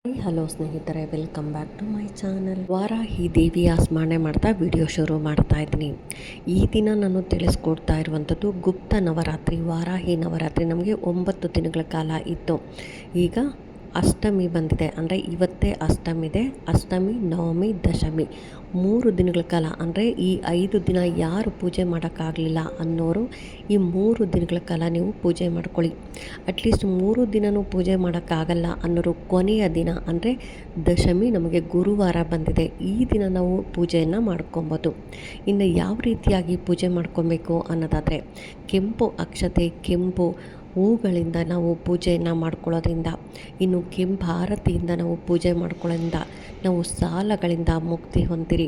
Hello ಸ್ನೇಹಿತರೆ, welcome back to my channel. Varahi ದೇವಿಯ ಸ್ಮರಣೆ ಮಾಡ್ತಾ ವಿಡಿಯೋ ಶುರು ಮಾಡ್ತಾ ಇದ್ದೀನಿ. ಈ ದಿನ ನಾನು ತಿಳಿಸ್ಕೊಡ್ತಾ ಇರುವಂಥದ್ದು ಗುಪ್ತ ನವರಾತ್ರಿ. ವಾರಾಹಿ ನವರಾತ್ರಿ ನಮಗೆ 9 ದಿನಗಳ ಕಾಲ ಇತ್ತು. ಈಗ ಅಷ್ಟಮಿ ಬಂದಿದೆ, ಅಂದರೆ ಇವತ್ತೇ ಅಷ್ಟಮಿ ಇದೆ. ಅಷ್ಟಮಿ, ನವಮಿ, ದಶಮಿ 3 ದಿನಗಳ ಕಾಲ, ಅಂದರೆ ಈ 5 ದಿನ ಯಾರು ಪೂಜೆ ಮಾಡೋಕ್ಕಾಗಲಿಲ್ಲ ಅನ್ನೋರು ಈ 3 ದಿನಗಳ ಕಾಲ ನೀವು ಪೂಜೆ ಮಾಡ್ಕೊಳ್ಳಿ. ಅಟ್ಲೀಸ್ಟ್ 3 ದಿನವೂ ಪೂಜೆ ಮಾಡೋಕ್ಕಾಗಲ್ಲ ಅನ್ನೋರು ಕೊನೆಯ ದಿನ ಅಂದರೆ ದಶಮಿ, ನಮಗೆ ಗುರುವಾರ ಬಂದಿದೆ, ಈ ದಿನ ನಾವು ಪೂಜೆಯನ್ನು ಮಾಡ್ಕೊಬೋದು. ಇನ್ನು ಯಾವ ರೀತಿಯಾಗಿ ಪೂಜೆ ಮಾಡ್ಕೊಬೇಕು ಅನ್ನೋದಾದರೆ, ಕೆಂಪು ಅಕ್ಷತೆ, ಕೆಂಪು ಹೂಗಳಿಂದ ನಾವು ಪೂಜೆಯನ್ನು ಮಾಡ್ಕೊಳ್ಳೋದ್ರಿಂದ, ಇನ್ನು ಕೆಂಪು ಆರತಿಯಿಂದ ನಾವು ಪೂಜೆ ಮಾಡ್ಕೊಳ್ಳೋದ್ರಿಂದ ನಾವು ಸಾಲಗಳಿಂದ ಮುಕ್ತಿ ಹೊಂದಿರಿ.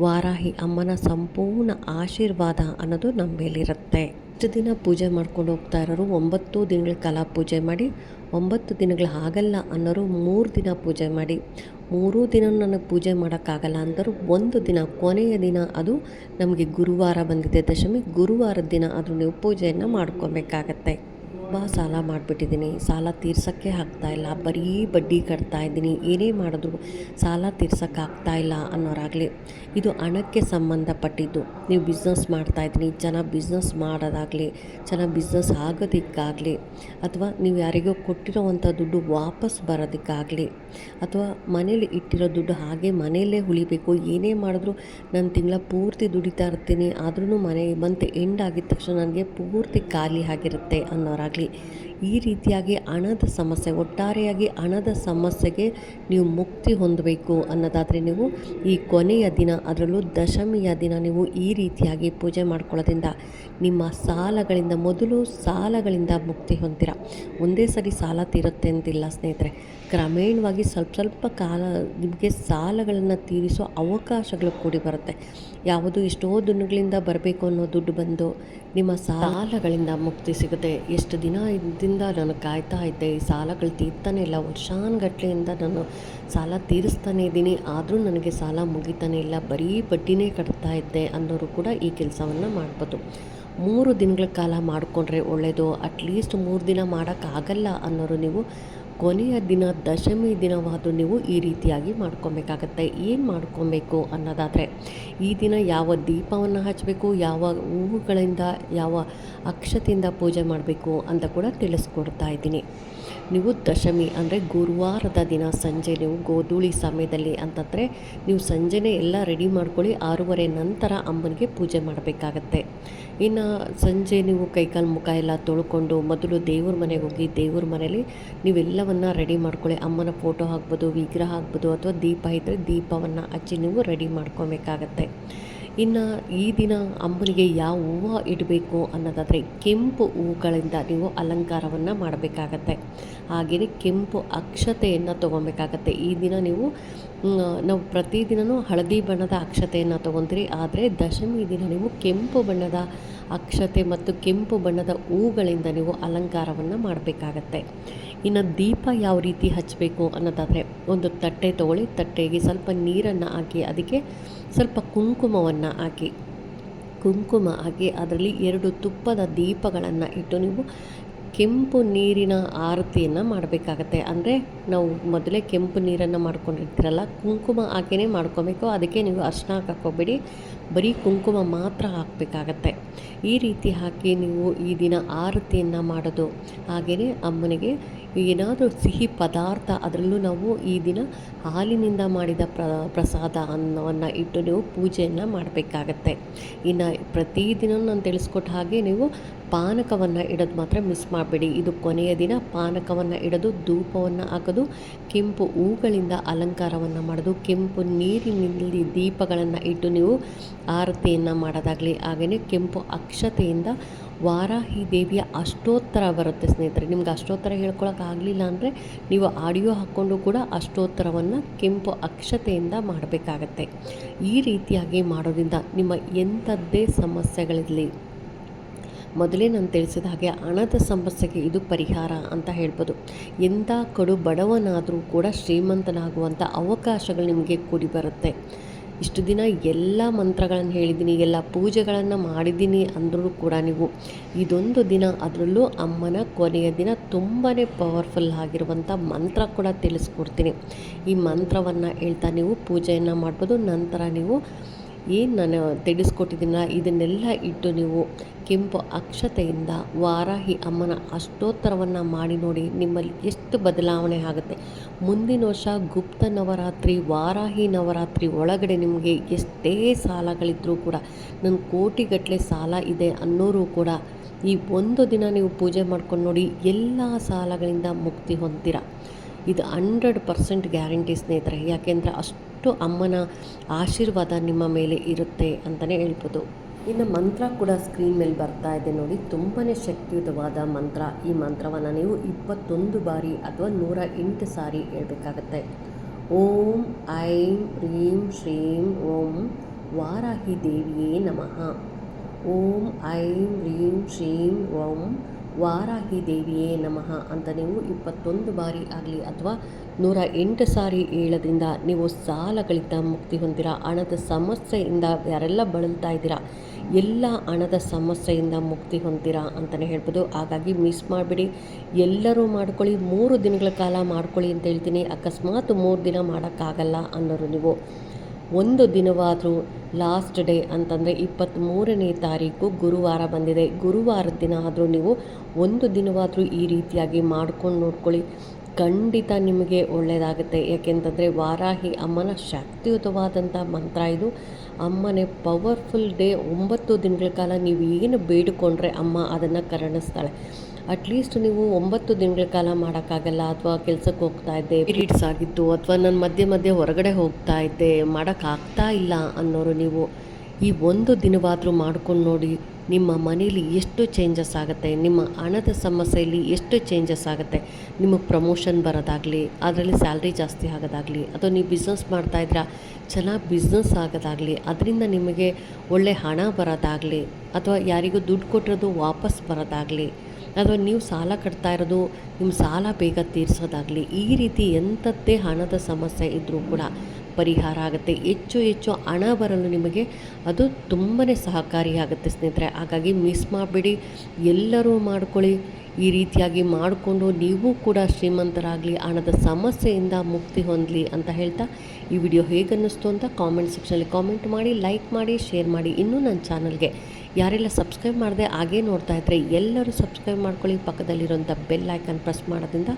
ವಾರಾಹಿ ಅಮ್ಮನ ಸಂಪೂರ್ಣ ಆಶೀರ್ವಾದ ಅನ್ನೋದು ನಮ್ಮ ಮೇಲಿರುತ್ತೆ. ಇಷ್ಟು ದಿನ ಪೂಜೆ ಮಾಡ್ಕೊಂಡು ಹೋಗ್ತಾ ಇರೋರು 9 ದಿನಗಳ ಕಾಲ ಪೂಜೆ ಮಾಡಿ, 9 ದಿನಗಳು ಆಗಲ್ಲ ಅನ್ನೋರು 3 ದಿನ ಪೂಜೆ ಮಾಡಿ, 3 ದಿನ ನನಗೆ ಪೂಜೆ ಮಾಡೋಕ್ಕಾಗಲ್ಲ ಅಂದರು 1 ದಿನ, ಕೊನೆಯ ದಿನ ಅದು ನಮಗೆ ಗುರುವಾರ ಬಂದಿದೆ ದಶಮಿ, ಗುರುವಾರದ ದಿನ ಅದು ನೀವು ಪೂಜೆಯನ್ನು ಮಾಡ್ಕೊಬೇಕಾಗತ್ತೆ. ತುಂಬ ಸಾಲ ಮಾಡಿಬಿಟ್ಟಿದ್ದೀನಿ, ಸಾಲ ತೀರ್ಸೋಕ್ಕೆ ಆಗ್ತಾಯಿಲ್ಲ, ಬರೀ ಬಡ್ಡಿ ಕಟ್ತಾ ಇದ್ದೀನಿ, ಏನೇ ಮಾಡಿದ್ರು ಸಾಲ ತೀರ್ಸೋಕ್ಕಾಗ್ತಾಯಿಲ್ಲ ಅನ್ನೋರಾಗಲಿ, ಇದು ಹಣಕ್ಕೆ ಸಂಬಂಧಪಟ್ಟಿದ್ದು. ನೀವು ಬಿಸ್ನೆಸ್ ಮಾಡ್ತಾಯಿದ್ದೀನಿ, ಚೆನ್ನಾಗಿ ಬಿಸ್ನೆಸ್ ಮಾಡೋದಾಗಲಿ, ಚೆನ್ನಾಗಿ ಬಿಸ್ನೆಸ್ ಆಗೋದಕ್ಕಾಗಲಿ, ಅಥವಾ ನೀವು ಯಾರಿಗೋ ಕೊಟ್ಟಿರೋವಂಥ ದುಡ್ಡು ವಾಪಸ್ ಬರೋದಕ್ಕಾಗಲಿ, ಅಥವಾ ಮನೇಲಿ ಇಟ್ಟಿರೋ ದುಡ್ಡು ಹಾಗೆ ಮನೆಯಲ್ಲೇ ಉಳಿಬೇಕು, ಏನೇ ಮಾಡಿದ್ರು ನಾನು ತಿಂಗಳ ಪೂರ್ತಿ ದುಡಿತಾ ಇರ್ತೀನಿ, ಆದ್ರೂ ಮನೆ ಮಂತ್ ಎಂಡ್ ಆಗಿದ ತಕ್ಷಣ ನನಗೆ ಪೂರ್ತಿ ಖಾಲಿ ಆಗಿರುತ್ತೆ ಅನ್ನೋರಾಗಲಿ, ಈ ರೀತಿಯಾಗಿ ಹಣದ ಸಮಸ್ಯೆ, ಒಟ್ಟಾರೆಯಾಗಿ ಹಣದ ಸಮಸ್ಯೆಗೆ ನೀವು ಮುಕ್ತಿ ಹೊಂದಬೇಕು ಅನ್ನೋದಾದರೆ ನೀವು ಈ ಕೊನೆಯ ದಿನ, ಅದರಲ್ಲೂ ದಶಮಿಯ ದಿನ ನೀವು ಈ ರೀತಿಯಾಗಿ ಪೂಜೆ ಮಾಡ್ಕೊಳ್ಳೋದ್ರಿಂದ ನಿಮ್ಮ ಸಾಲಗಳಿಂದ, ಮೊದಲು ಸಾಲಗಳಿಂದ ಮುಕ್ತಿ ಹೊಂದಿರ. ಒಂದೇ ಸರಿ ಸಾಲ ತೀರುತ್ತೆ ಅಂತಿಲ್ಲ ಸ್ನೇಹಿತರೆ, ಕ್ರಮೇಣವಾಗಿ ಸ್ವಲ್ಪ ಕಾಲ ನಿಮಗೆ ಸಾಲಗಳನ್ನು ತೀರಿಸೋ ಅವಕಾಶಗಳು ಕೂಡಿ ಬರುತ್ತೆ. ಯಾವುದು ಎಷ್ಟೋ ದಿನಗಳಿಂದ ಬರಬೇಕು ಅನ್ನೋ ದುಡ್ಡು ಬಂದು ನಿಮ್ಮ ಸಾಲಗಳಿಂದ ಮುಕ್ತಿ ಸಿಗುತ್ತೆ. ಎಷ್ಟು ದಿನದಿಂದ ನಾನು ಕಾಯ್ತಾ ಇದ್ದೆ, ಈ ಸಾಲಗಳು ತೀರ್ತಾನೆ ಇಲ್ಲ, ವರ್ಷಾನುಗಟ್ಲೆಯಿಂದ ನಾನು ಸಾಲ ತೀರಿಸ್ತಾನೆ ಇದ್ದೀನಿ, ಆದರೂ ನನಗೆ ಸಾಲ ಮುಗಿತಾನೆ ಇಲ್ಲ, ಬರೀ ಬಡ್ಡಿನೇ ಕಟ್ತಾ ಇದ್ದೆ ಅನ್ನೋರು ಕೂಡ ಈ ಕೆಲಸವನ್ನು ಮಾಡ್ಬೋದು. 3 ದಿನಗಳ ಕಾಲ ಮಾಡಿಕೊಂಡ್ರೆ ಒಳ್ಳೆಯದು. ಅಟ್ಲೀಸ್ಟ್ 3 ದಿನ ಮಾಡೋಕ್ಕಾಗಲ್ಲ ಅನ್ನೋರು ನೀವು ಕೊನೆಯ ದಿನ ದಶಮಿ ದಿನವಾದರೂ ನೀವು ಈ ರೀತಿಯಾಗಿ ಮಾಡ್ಕೊಬೇಕಾಗತ್ತೆ. ಏನು ಮಾಡ್ಕೊಬೇಕು ಅನ್ನೋದಾದರೆ, ಈ ದಿನ ಯಾವ ದೀಪವನ್ನು ಹಚ್ಚಬೇಕು, ಯಾವ ಹೂವುಗಳಿಂದ, ಯಾವ ಅಕ್ಷತೆಯಿಂದ ಪೂಜೆ ಮಾಡಬೇಕು ಅಂತ ಕೂಡ ತಿಳಿಸ್ಕೊಡ್ತಾ ಇದ್ದೀನಿ. ನೀವು ದಶಮಿ ಅಂದರೆ ಗುರುವಾರದ ದಿನ ಸಂಜೆ, ನೀವು ಗೋಧೂಳಿ ಸಮಯದಲ್ಲಿ ಅಂತಂದರೆ ನೀವು ಸಂಜೆನೇ ಎಲ್ಲ ರೆಡಿ ಮಾಡ್ಕೊಳ್ಳಿ, 6:30 ನಂತರ ಅಮ್ಮನಿಗೆ ಪೂಜೆ ಮಾಡಬೇಕಾಗತ್ತೆ. ಇನ್ನು ಸಂಜೆ ನೀವು ಕೈಕಾಲು ಮುಖ ಎಲ್ಲ ತೊಳ್ಕೊಂಡು ಮೊದಲು ದೇವ್ರ ಮನೆಗೆ ಹೋಗಿ, ದೇವ್ರ ಮನೇಲಿ ನೀವೆಲ್ಲವನ್ನು ರೆಡಿ ಮಾಡ್ಕೊಳ್ಳಿ. ಅಮ್ಮನ ಫೋಟೋ ಹಾಕ್ಬೋದು, ವಿಗ್ರಹ ಹಾಕ್ಬೋದು, ಅಥವಾ ದೀಪ ಇದ್ದರೆ ದೀಪವನ್ನು ಹಚ್ಚಿ ನೀವು ರೆಡಿ ಮಾಡ್ಕೊಬೇಕಾಗತ್ತೆ. ಇನ್ನು ಈ ದಿನ ಅಮ್ಮನಿಗೆ ಯಾವ ಹೂವು ಇಡಬೇಕು ಅನ್ನೋದಾದರೆ, ಕೆಂಪು ಹೂಗಳಿಂದ ನೀವು ಅಲಂಕಾರವನ್ನು ಮಾಡಬೇಕಾಗತ್ತೆ. ಹಾಗೆಯೇ ಕೆಂಪು ಅಕ್ಷತೆಯನ್ನು ತೊಗೊಬೇಕಾಗತ್ತೆ. ಈ ದಿನ ನಾವು ಪ್ರತಿದಿನವೂ ಹಳದಿ ಬಣ್ಣದ ಅಕ್ಷತೆಯನ್ನು ತೊಗೊತೀರಿ, ಆದರೆ ದಶಮಿ ದಿನ ನೀವು ಕೆಂಪು ಬಣ್ಣದ ಅಕ್ಷತೆ ಮತ್ತು ಕೆಂಪು ಬಣ್ಣದ ಹೂಗಳಿಂದ ನೀವು ಅಲಂಕಾರವನ್ನು ಮಾಡಬೇಕಾಗತ್ತೆ. ಇನ್ನು ದೀಪ ಯಾವ ರೀತಿ ಹಚ್ಚಬೇಕು ಅನ್ನೋದಾದರೆ, ಒಂದು ತಟ್ಟೆ ತೊಗೊಳ್ಳಿ, ತಟ್ಟೆಗೆ ಸ್ವಲ್ಪ ನೀರನ್ನು ಹಾಕಿ, ಅದಕ್ಕೆ ಸ್ವಲ್ಪ ಕುಂಕುಮವನ್ನು ಹಾಕಿ, ಅದರಲ್ಲಿ 2 ತುಪ್ಪದ ದೀಪಗಳನ್ನು ಇಟ್ಟು ನೀವು ಕೆಂಪು ನೀರಿನ ಆರತಿಯನ್ನು ಮಾಡಬೇಕಾಗತ್ತೆ. ಅಂದರೆ ನಾವು ಮೊದಲೇ ಕೆಂಪು ನೀರನ್ನು ಮಾಡ್ಕೊಂಡಿರ್ತೀರಲ್ಲ, ಕುಂಕುಮ ಹಾಕಿನೇ ಮಾಡ್ಕೊಬೇಕು. ಅದಕ್ಕೆ ನೀವು ಅರಿಶಿನ ಹಾಕೋಬೇಡಿ, ಬರೀ ಕುಂಕುಮ ಮಾತ್ರ ಹಾಕಬೇಕಾಗತ್ತೆ. ಈ ರೀತಿ ಹಾಕಿ ನೀವು ಈ ದಿನ ಆರತಿಯನ್ನು ಮಾಡೋದು. ಹಾಗೆಯೇ ಅಮ್ಮನಿಗೆ ಏನಾದರೂ ಸಿಹಿ ಪದಾರ್ಥ, ಅದರಲ್ಲೂ ನಾವು ಈ ದಿನ ಹಾಲಿನಿಂದ ಮಾಡಿದ ಪ್ರಸಾದ ಅನ್ನವನ್ನು ಇಟ್ಟು ನೀವು ಪೂಜೆಯನ್ನು ಮಾಡಬೇಕಾಗತ್ತೆ. ಇನ್ನು ಪ್ರತಿದಿನ ನಾನು ತಿಳಿಸ್ಕೊಟ್ಟ ಹಾಗೆ ನೀವು ಪಾನಕವನ್ನು ಇಡೋದು ಮಾತ್ರ ಮಿಸ್ ಮಾಡಬೇಡಿ. ಇದು ಕೊನೆಯ ದಿನ ಪಾನಕವನ್ನು ಇಡೋದು, ಧೂಪವನ್ನು ಹಾಕೋದು, ಕೆಂಪು ಹೂಗಳಿಂದ ಅಲಂಕಾರವನ್ನು ಮಾಡೋದು, ಕೆಂಪು ನೀರಿನಲ್ಲಿ ದೀಪಗಳನ್ನು ಇಟ್ಟು ನೀವು ಆರತಿಯನ್ನು ಮಾಡೋದಾಗಲಿ. ಹಾಗೆಯೇ ಕೆಂಪು ಅಕ್ಷತೆಯಿಂದ ವಾರಾಹಿ ದೇವಿಯ ಅಷ್ಟೋತ್ತರ ಬರುತ್ತೆ ಸ್ನೇಹಿತರೆ. ನಿಮ್ಗೆ ಅಷ್ಟೋತ್ತರ ಹೇಳ್ಕೊಳಕ್ಕಾಗಲಿಲ್ಲ ಅಂದರೆ ನೀವು ಆಡಿಯೋ ಹಾಕ್ಕೊಂಡು ಕೂಡ ಅಷ್ಟೋತ್ತರವನ್ನು ಕೆಂಪು ಅಕ್ಷತೆಯಿಂದ ಮಾಡಬೇಕಾಗತ್ತೆ. ಈ ರೀತಿಯಾಗಿ ಮಾಡೋದ್ರಿಂದ ನಿಮ್ಮ ಎಂಥದ್ದೇ ಸಮಸ್ಯೆಗಳಿರಲಿ, ಮೊದಲೇ ನಾನು ತಿಳಿಸಿದ ಹಾಗೆ ಹಣದ ಸಮಸ್ಯೆಗೆ ಇದು ಪರಿಹಾರ ಅಂತ ಹೇಳ್ಬೋದು. ಎಂಥ ಕಡು ಬಡವನಾದರೂ ಕೂಡ ಶ್ರೀಮಂತನಾಗುವಂಥ ಅವಕಾಶಗಳು ನಿಮಗೆ ಕೂಡಿ ಬರುತ್ತೆ. ಇಷ್ಟು ದಿನ ಎಲ್ಲ ಮಂತ್ರಗಳನ್ನು ಹೇಳಿದ್ದೀನಿ, ಎಲ್ಲ ಪೂಜೆಗಳನ್ನು ಮಾಡಿದ್ದೀನಿ ಅಂದರೂ ಕೂಡ ನೀವು ಇದೊಂದು ದಿನ, ಅದರಲ್ಲೂ ಅಮ್ಮನ ಕೊನೆಯ ದಿನ ತುಂಬಾ ಪವರ್ಫುಲ್ ಆಗಿರುವಂಥ ಮಂತ್ರ ಕೂಡ ತಿಳಿಸ್ಕೊಡ್ತೀನಿ. ಈ ಮಂತ್ರವನ್ನು ಹೇಳ್ತಾ ನೀವು ಪೂಜೆಯನ್ನು ಮಾಡ್ಬೋದು. ನಂತರ ನೀವು ಏನು ನಾನು ತಿಳಿಸ್ಕೊಟ್ಟಿದ್ದೀನ ಇದನ್ನೆಲ್ಲ ಇಟ್ಟು ನೀವು ಕೆಂಪು ಅಕ್ಷತೆಯಿಂದ ವಾರಾಹಿ ಅಮ್ಮನ ಅಷ್ಟೋತ್ತರವನ್ನು ಮಾಡಿ ನೋಡಿ, ನಿಮ್ಮಲ್ಲಿ ಎಷ್ಟು ಬದಲಾವಣೆ ಆಗುತ್ತೆ. ಮುಂದಿನ ವರ್ಷ ಗುಪ್ತ ನವರಾತ್ರಿ, ವಾರಾಹಿ ನವರಾತ್ರಿ ಒಳಗಡೆ ನಿಮಗೆ ಎಷ್ಟೇ ಸಾಲಗಳಿದ್ದರೂ ಕೂಡ, ನನ್ನ ಕೋಟಿಗಟ್ಟಲೆ ಸಾಲ ಇದೆ ಅನ್ನೋರು ಕೂಡ ಈ ಒಂದು ದಿನ ನೀವು ಪೂಜೆ ಮಾಡ್ಕೊಂಡು ನೋಡಿ, ಎಲ್ಲ ಸಾಲಗಳಿಂದ ಮುಕ್ತಿ ಹೊಂದ್ತೀರ. ಇದು 100% ಗ್ಯಾರಂಟಿ ಸ್ನೇಹಿತರೆ. ಯಾಕೆಂದರೆ ಅಷ್ಟು ಅಮ್ಮನ ಆಶೀರ್ವಾದ ನಿಮ್ಮ ಮೇಲೆ ಇರುತ್ತೆ ಅಂತಲೇ ಹೇಳ್ಬೋದು. ಇನ್ನು ಮಂತ್ರ ಕೂಡ ಸ್ಕ್ರೀನ್ ಮೇಲೆ ಬರ್ತಾ ಇದೆ ನೋಡಿ, ತುಂಬಾ ಶಕ್ತಿಯುತವಾದ ಮಂತ್ರ. ಈ ಮಂತ್ರವನ್ನು ನೀವು 21 ಬಾರಿ ಅಥವಾ 108 ಸಾರಿ ಹೇಳ್ಬೇಕಾಗತ್ತೆ. ಓಂ ಐಂ ಹ್ರೀಂ ಶ್ರೀಂ ಓಂ ವಾರಾಹಿ ದೇವಿಯೇ ನಮಃ. ಓಂ ಐಂ ಹ್ರೀಂ ಶ್ರೀಂ ಓಂ ವಾರಾಹಿ ದೇವಿಯೇ ನಮಃ ಅಂತ ನೀವು 21 ಬಾರಿ ಆಗಲಿ ಅಥವಾ 108 ಸಾರಿ ಹೇಳೋದ್ರಿಂದ ನೀವು ಸಾಲಗಳಿಂದ ಮುಕ್ತಿ ಹೊಂದಿರ. ಹಣದ ಸಮಸ್ಯೆಯಿಂದ ಯಾರೆಲ್ಲ ಬಳಲ್ತಾ ಇದ್ದೀರಾ, ಎಲ್ಲ ಹಣದ ಸಮಸ್ಯೆಯಿಂದ ಮುಕ್ತಿ ಹೊಂದಿರಾ ಅಂತಲೇ ಹೇಳ್ಬೋದು. ಹಾಗಾಗಿ ಮಿಸ್ ಮಾಡಿಬಿಡಿ, ಎಲ್ಲರೂ ಮಾಡ್ಕೊಳ್ಳಿ. 3 ದಿನಗಳ ಕಾಲ ಮಾಡ್ಕೊಳ್ಳಿ ಅಂತ ಹೇಳ್ತೀನಿ. ಅಕಸ್ಮಾತ್ 3 ದಿನ ಮಾಡೋಕ್ಕಾಗಲ್ಲ ಅನ್ನೋರು ನೀವು ಒಂದು ದಿನವಾದರೂ, ಲಾಸ್ಟ್ ಡೇ ಅಂತಂದರೆ 23ನೇ ತಾರೀಕು ಗುರುವಾರ ಬಂದಿದೆ, ಗುರುವಾರದ ದಿನ ಆದರೂ ನೀವು ಒಂದು ದಿನವಾದರೂ ಈ ರೀತಿಯಾಗಿ ಮಾಡ್ಕೊಂಡು ನೋಡ್ಕೊಳ್ಳಿ. ಖಂಡಿತ ನಿಮಗೆ ಒಳ್ಳೆಯದಾಗುತ್ತೆ. ಯಾಕೆಂತಂದರೆ ವಾರಾಹಿ ಅಮ್ಮನ ಶಕ್ತಿಯುತವಾದಂಥ ಮಂತ್ರ ಇದು. ಅಮ್ಮನೇ ಪವರ್ಫುಲ್ ಡೇ. 9 ದಿನಗಳ ಕಾಲ ನೀವು ಏನು ಬೇಡಿಕೊಂಡ್ರೆ ಅಮ್ಮ ಅದನ್ನು ಕರುಣಿಸ್ತಾಳೆ. ಅಟ್ಲೀಸ್ಟ್ ನೀವು 9 ದಿನಗಳ ಕಾಲ ಮಾಡೋಕ್ಕಾಗಲ್ಲ, ಅಥವಾ ಕೆಲಸಕ್ಕೆ ಹೋಗ್ತಾ ಇದ್ದೆ, ಪೀರಿಯಡ್ಸ್ ಆಗಿತ್ತು, ಅಥವಾ ನಾನು ಮಧ್ಯೆ ಹೊರಗಡೆ ಹೋಗ್ತಾ ಇದ್ದೆ, ಮಾಡೋಕ್ಕಾಗ್ತಾ ಇಲ್ಲ ಅನ್ನೋರು ನೀವು ಈ ಒಂದು ದಿನವಾದರೂ ಮಾಡ್ಕೊಂಡು ನೋಡಿ, ನಿಮ್ಮ ಮನೇಲಿ ಎಷ್ಟು ಚೇಂಜಸ್ ಆಗುತ್ತೆ, ನಿಮ್ಮ ಹಣದ ಸಮಸ್ಯೆಯಲ್ಲಿ ಎಷ್ಟು ಚೇಂಜಸ್ ಆಗುತ್ತೆ. ನಿಮಗೆ ಪ್ರಮೋಷನ್ ಬರೋದಾಗಲಿ, ಅದರಲ್ಲಿ ಸ್ಯಾಲ್ರಿ ಜಾಸ್ತಿ ಆಗೋದಾಗಲಿ, ಅಥವಾ ನೀವು ಬಿಸ್ನೆಸ್ ಮಾಡ್ತಾಯಿದ್ದೀರಾ ಚೆನ್ನಾಗಿ ಬಿಸ್ನೆಸ್ ಆಗೋದಾಗಲಿ, ಅದರಿಂದ ನಿಮಗೆ ಒಳ್ಳೆ ಹಣ ಬರೋದಾಗಲಿ, ಅಥವಾ ಯಾರಿಗೂ ದುಡ್ಡು ಕೊಟ್ಟಿರೋದು ವಾಪಸ್ ಬರೋದಾಗಲಿ, ಅಥವಾ ನೀವು ಸಾಲ ಕಟ್ತಾ ಇರೋದು ನಿಮ್ಮ ಸಾಲ ಬೇಗ ತೀರಿಸೋದಾಗಲಿ, ಈ ರೀತಿ ಎಂಥದ್ದೇ ಹಣದ ಸಮಸ್ಯೆ ಇದ್ದರೂ ಕೂಡ ಪರಿಹಾರ ಆಗುತ್ತೆ. ಹೆಚ್ಚು ಹಣ ಬರಲು ನಿಮಗೆ ಅದು ತುಂಬಾ ಸಹಕಾರಿಯಾಗುತ್ತೆ ಸ್ನೇಹಿತರೆ. ಹಾಗಾಗಿ ಮಿಸ್ ಮಾಡಿಬಿಡಿ, ಎಲ್ಲರೂ ಮಾಡ್ಕೊಳ್ಳಿ. ಈ ರೀತಿಯಾಗಿ ಮಾಡಿಕೊಂಡು ನೀವು ಕೂಡ ಶ್ರೀಮಂತರಾಗಲಿ, ಹಣದ ಸಮಸ್ಯೆಯಿಂದ ಮುಕ್ತಿ ಹೊಂದಲಿ ಅಂತ ಹೇಳ್ತಾ, ಈ ವಿಡಿಯೋ ಹೇಗನ್ನಿಸ್ತು ಅಂತ ಕಾಮೆಂಟ್ ಸೆಕ್ಷನಲ್ಲಿ ಕಾಮೆಂಟ್ ಮಾಡಿ, ಲೈಕ್ ಮಾಡಿ, ಶೇರ್ ಮಾಡಿ. ಇನ್ನೂ ನನ್ನ ಚಾನಲ್ಗೆ ಯಾರೆಲ್ಲ ಸಬ್ಸ್ಕ್ರೈಬ್ ಮಾಡಿದೆ ಹಾಗೇ ನೋಡ್ತಾ ಇದ್ದರೆ ಎಲ್ಲರೂ ಸಬ್ಸ್ಕ್ರೈಬ್ ಮಾಡ್ಕೊಳ್ಳಿ. ಪಕ್ಕದಲ್ಲಿರೋಂಥ ಬೆಲ್ ಐಕನ್ ಪ್ರೆಸ್ ಮಾಡೋದ್ರಿಂದ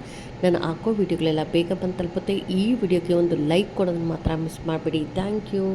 ನಾನು ಹಾಕೋ ವಿಡಿಯೋಗಳೆಲ್ಲ ಬೇಗ ಬಂದು ತಲುಪುತ್ತೆ. ಈ ವಿಡಿಯೋಗೆ ಒಂದು ಲೈಕ್ ಕೊಡೋದನ್ನು ಮಾತ್ರ ಮಿಸ್ ಮಾಡಿಬಿಡಿ. Thank you.